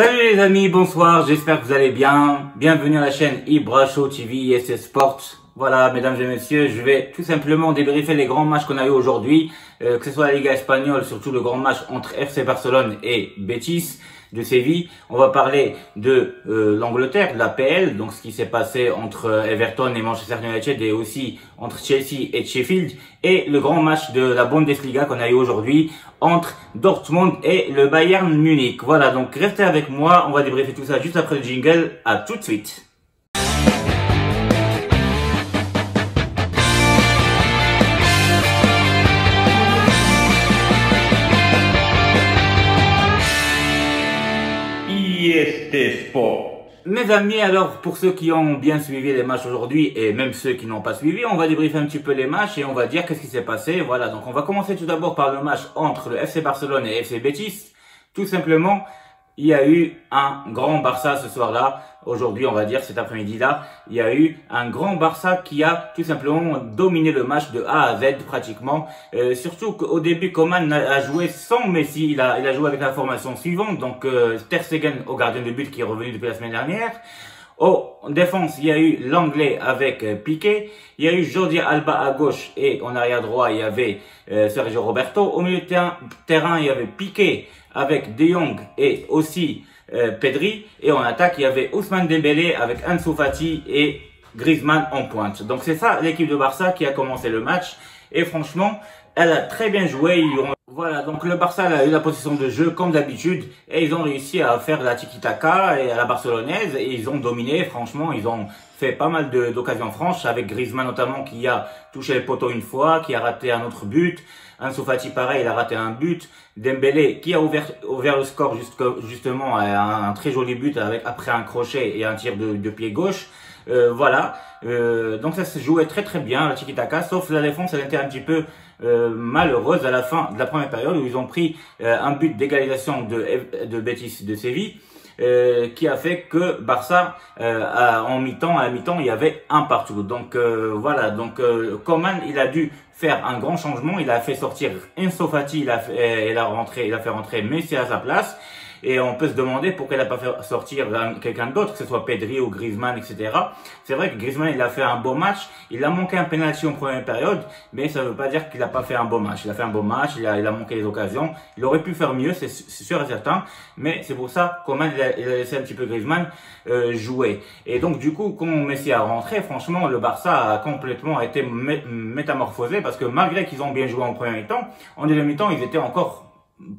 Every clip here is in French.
Salut les amis, bonsoir, j'espère que vous allez bien. Bienvenue à la chaîne Ibra Show TV IS Sport. Voilà, mesdames et messieurs, je vais tout simplement débriefer les grands matchs qu'on a eu aujourd'hui, que ce soit la Liga espagnole, surtout le grand match entre FC Barcelone et Betis de Séville. On va parler de l'Angleterre, de la PL, donc ce qui s'est passé entre Everton et Manchester United et aussi entre Chelsea et Sheffield, et le grand match de la Bundesliga qu'on a eu aujourd'hui entre Dortmund et le Bayern Munich. Voilà, donc restez avec moi, on va débriefer tout ça juste après le jingle. À tout de suite. Mes amis, alors pour ceux qui ont bien suivi les matchs aujourd'hui et même ceux qui n'ont pas suivi, on va débriefer un petit peu les matchs et on va dire qu'est-ce qui s'est passé. Voilà, donc on va commencer tout d'abord par le match entre le FC Barcelone et FC Betis. Tout simplement, il y a eu un grand Barça ce soir-là. Aujourd'hui, on va dire cet après-midi-là, il y a eu un grand Barça qui a tout simplement dominé le match de A à Z pratiquement. Surtout qu'au début, Coman a joué sans Messi. Il a joué avec la formation suivante. Donc, Ter Stegen au gardien de but qui est revenu depuis la semaine dernière. En défense, il y a eu l'anglais avec Piqué. Il y a eu Jordi Alba à gauche et en arrière droit, il y avait Sergio Roberto. Au milieu de terrain, il y avait Piqué avec De Jong et aussi Pedri. Et en attaque, il y avait Ousmane Dembélé avec Ansu Fati et Griezmann en pointe. Donc c'est ça l'équipe de Barça qui a commencé le match. Et franchement, elle a très bien joué. Voilà, donc le Barça a eu la possession de jeu comme d'habitude et ils ont réussi à faire la tiki-taka et à la barcelonaise et ils ont dominé. Franchement, ils ont fait pas mal d'occasions franches avec Griezmann notamment qui a touché le poteau une fois, qui a raté un autre but. Ansu Fati pareil, il a raté un but. Dembélé qui a ouvert le score justement un très joli but après un crochet et un tir de pied gauche. Voilà, donc ça se jouait très bien la tiki-taka, sauf la défense elle était un petit peu malheureuse à la fin de la première période où ils ont pris un but d'égalisation de Betis de Séville qui a fait que Barça à la mi-temps il y avait un partout. Donc voilà, donc Coman il a dû faire un grand changement, il a fait sortir Ansu Fati, il a fait rentrer Messi à sa place. Et on peut se demander pourquoi il n'a pas fait sortir quelqu'un d'autre, que ce soit Pedri ou Griezmann, etc. C'est vrai que Griezmann, il a fait un beau match. Il a manqué un penalty en première période, mais ça ne veut pas dire qu'il n'a pas fait un beau match. Il a fait un beau match, il a manqué les occasions. Il aurait pu faire mieux, c'est sûr et certain. Mais c'est pour ça qu'au moins il a laissé un petit peu Griezmann jouer. Et donc du coup, quand Messi a rentré, franchement, le Barça a complètement été métamorphosé parce que malgré qu'ils ont bien joué en première mi-temps, en deuxième mi-temps, ils étaient encore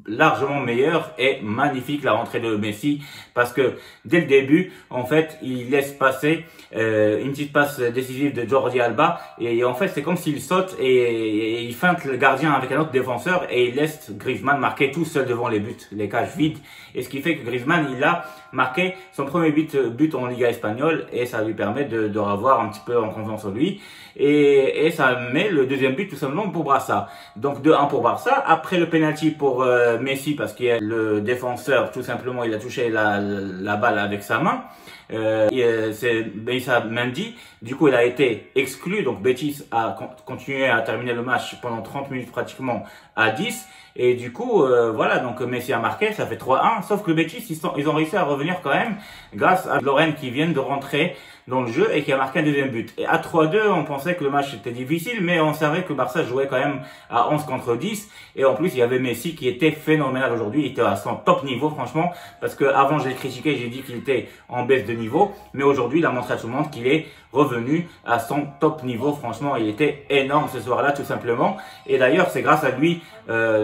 largement meilleur et magnifique la rentrée de Messi parce que dès le début en fait il laisse passer une petite passe décisive de Jordi Alba et en fait c'est comme s'il saute et il feinte le gardien avec un autre défenseur et il laisse Griezmann marquer tout seul devant les cages vides, et ce qui fait que Griezmann il a marqué son premier but en Liga espagnole et ça lui permet de revoir un petit peu en confiance en lui et ça met le deuxième but tout simplement pour Barça. Donc 2-1 pour Barça. Après le penalty pour Messi parce que le défenseur tout simplement il a touché la balle avec sa main. C'est Issa Mendy, du coup il a été exclu, donc Betis a continué à terminer le match pendant 30 minutes pratiquement à 10 et du coup voilà, donc Messi a marqué, ça fait 3-1, sauf que Betis ils ont réussi à revenir quand même grâce à Lorraine qui vient de rentrer dans le jeu et qui a marqué un deuxième but. Et à 3-2, on pensait que le match était difficile, mais on savait que Barça jouait quand même à 11 contre 10. Et en plus, il y avait Messi qui était phénoménal aujourd'hui. Il était à son top niveau, franchement. Parce que avant, j'ai critiqué, j'ai dit qu'il était en baisse de niveau. Mais aujourd'hui, il a montré à tout le monde qu'il est revenu à son top niveau. Franchement, il était énorme ce soir-là, tout simplement. Et d'ailleurs, c'est grâce à lui,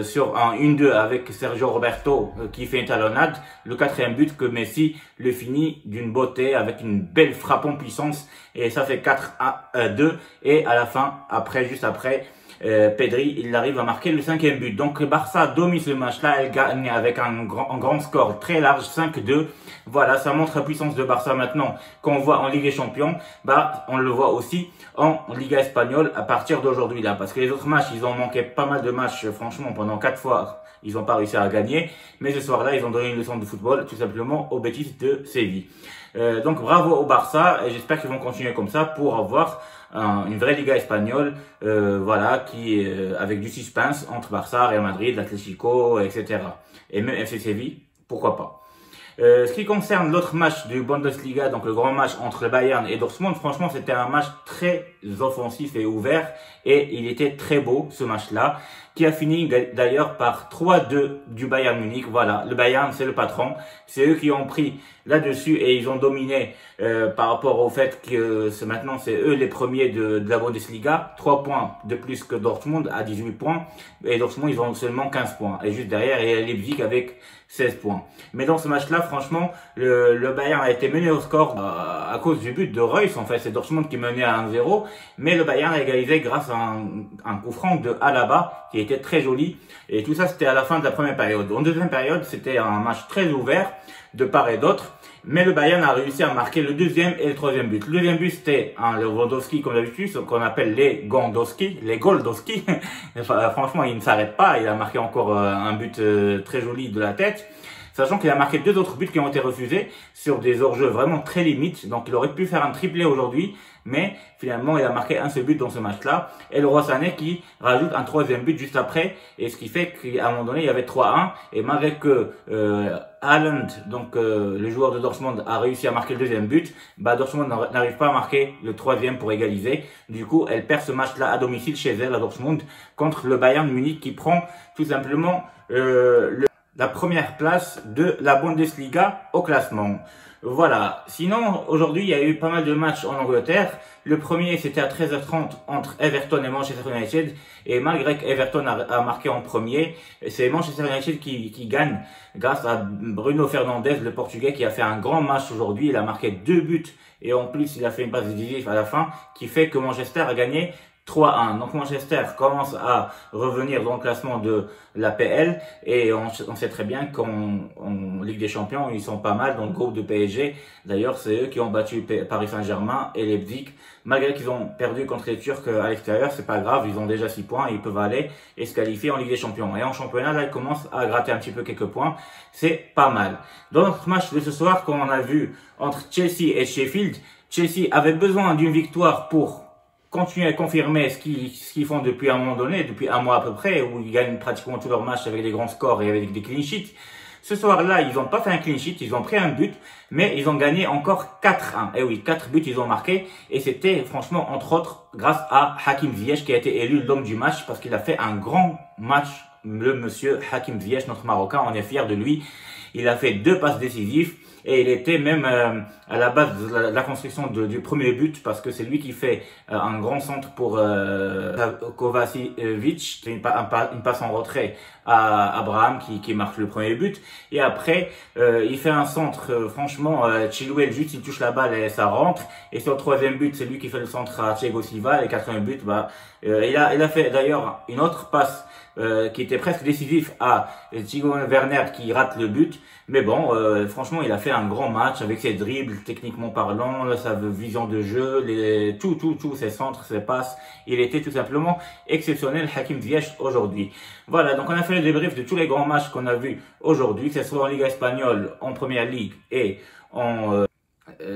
sur un 1-2 avec Sergio Roberto, qui fait une talonnade, le quatrième but que Messi le finit d'une beauté avec une belle frappe en puissance et ça fait 4-2 et à la fin, juste après, Pedri, il arrive à marquer le cinquième but. Donc Barça domine ce match-là, elle gagne avec un grand score très large, 5-2. Voilà, ça montre la puissance de Barça maintenant qu'on voit en Ligue des Champions. Bah, on le voit aussi en Liga espagnole à partir d'aujourd'hui là, parce que les autres matchs, ils ont manqué pas mal de matchs, franchement, pendant 4 fois. Ils n'ont pas réussi à gagner, mais ce soir-là, ils ont donné une leçon de football tout simplement au Betis de Séville. Donc bravo au Barça et j'espère qu'ils vont continuer comme ça pour avoir une vraie Liga espagnole, voilà, qui avec du suspense entre Barça, Real Madrid, l'Atlético, etc. Et même FC Séville, pourquoi pas. Ce qui concerne l'autre match du Bundesliga, donc le grand match entre le Bayern et Dortmund, franchement c'était un match très offensif et ouvert et il était très beau ce match-là, qui a fini d'ailleurs par 3-2 du Bayern Munich. Voilà, le Bayern c'est le patron, c'est eux qui ont pris là-dessus et ils ont dominé par rapport au fait que maintenant c'est eux les premiers de la Bundesliga, 3 points de plus que Dortmund à 18 points et Dortmund ils ont seulement 15 points et juste derrière il y a Leipzig avec 16 points. Mais dans ce match-là, franchement, le Bayern a été mené au score à cause du but de Reus. En fait, c'est Dortmund qui menait à 1-0, mais le Bayern a égalisé grâce à un coup franc de Alaba qui était très joli. Et tout ça, c'était à la fin de la première période. En deuxième période, c'était un match très ouvert de part et d'autre. Mais le Bayern a réussi à marquer le deuxième et le troisième but. Le deuxième but, c'était un Lewandowski, comme d'habitude, ce qu'on appelle les Goldowski. Franchement, il ne s'arrête pas. Il a marqué encore un but très joli de la tête. Sachant qu'il a marqué 2 autres buts qui ont été refusés sur des hors-jeux vraiment très limites. Donc, il aurait pu faire un triplé aujourd'hui. Mais finalement, il a marqué un seul but dans ce match-là. Et le Roi Sané qui rajoute un 3e but juste après. Et ce qui fait qu'à un moment donné, il y avait 3-1. Et malgré que Haaland, donc le joueur de Dortmund, a réussi à marquer le 2e but, Dortmund n'arrive pas à marquer le 3e pour égaliser. Du coup, elle perd ce match-là à domicile chez elle, à Dortmund, contre le Bayern Munich qui prend tout simplement la première place de la Bundesliga au classement. Voilà. Sinon, aujourd'hui, il y a eu pas mal de matchs en Angleterre. Le premier, c'était à 13h30 entre Everton et Manchester United. Et malgré qu'Everton a marqué en premier, c'est Manchester United qui gagne grâce à Bruno Fernandes, le Portugais, qui a fait un grand match aujourd'hui. Il a marqué 2 buts et en plus, il a fait une passe décisive à la fin qui fait que Manchester a gagné 3-1. Donc Manchester commence à revenir dans le classement de l'APL et on sait très bien qu'en Ligue des Champions, ils sont pas mal dans le groupe de PSG. D'ailleurs, c'est eux qui ont battu Paris Saint-Germain et Leipzig. Malgré qu'ils ont perdu contre les Turcs à l'extérieur, c'est pas grave, ils ont déjà 6 points et ils peuvent aller et se qualifier en Ligue des Champions. Et en championnat, là, ils commencent à gratter un petit peu quelques points. C'est pas mal. Dans notre match de ce soir, comme on a vu entre Chelsea et Sheffield, Chelsea avait besoin d'une victoire pour continuer à confirmer ce qu'ils font depuis un moment donné, depuis un mois à peu près, où ils gagnent pratiquement tous leurs matchs avec des grands scores et avec des clean sheets. Ce soir-là, ils n'ont pas fait un clean sheet, ils ont pris un but, mais ils ont gagné encore 4-1. Et oui, 4 buts ils ont marqué, et c'était franchement, entre autres, grâce à Hakim Ziyech qui a été élu l'homme du match, parce qu'il a fait un grand match, le monsieur Hakim Ziyech, notre Marocain, on est fiers de lui. Il a fait 2 passes décisives, et il était même à la base de la construction du premier but parce que c'est lui qui fait un grand centre pour Kovacic, une passe en retrait à Abraham qui marque le premier but. Et après, il fait un centre, franchement, Chilwell juste il touche la balle et ça rentre. Et sur le 3e but, c'est lui qui fait le centre à Thiago Silva. Et 4e but, il a fait d'ailleurs une autre passe qui était presque décisif à Timo Werner qui rate le but. Mais bon, franchement, il a fait un grand match avec ses dribbles, techniquement parlant, sa vision de jeu, tout, ses centres, ses passes. Il était tout simplement exceptionnel, Hakim Ziyech, aujourd'hui. Voilà, donc on a fait le débrief de tous les grands matchs qu'on a vus aujourd'hui, que ce soit en Ligue espagnole, en Première Ligue et en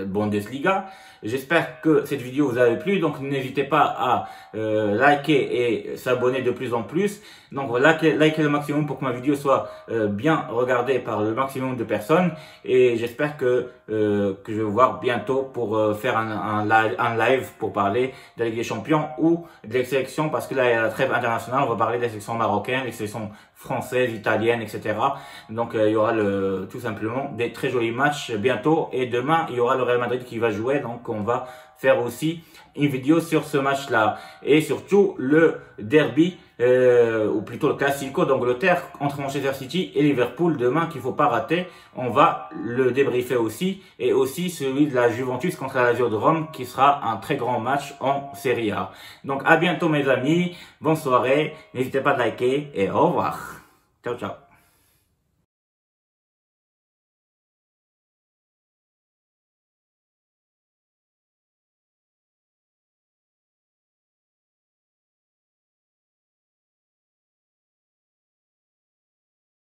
Bundesliga. J'espère que cette vidéo vous a plu, donc n'hésitez pas à liker et s'abonner de plus en plus. Donc voilà, likez le maximum pour que ma vidéo soit bien regardée par le maximum de personnes. Et j'espère que je vais vous voir bientôt pour faire un live pour parler de la Ligue des Champions ou des sélections, parce que là il y a la trêve internationale, on va parler des sélections marocaines, des sélections françaises, italiennes, etc. Donc il y aura tout simplement des très jolis matchs bientôt. Et demain il y aura le Real Madrid qui va jouer, donc on va faire aussi une vidéo sur ce match-là. Et surtout le derby, ou plutôt le classico d'Angleterre entre Manchester City et Liverpool demain qu'il faut pas rater. On va le débriefer aussi. Et aussi celui de la Juventus contre la Lazio de Rome qui sera un très grand match en Serie A. Donc à bientôt mes amis, bonne soirée, n'hésitez pas à liker et au revoir. Ciao ciao.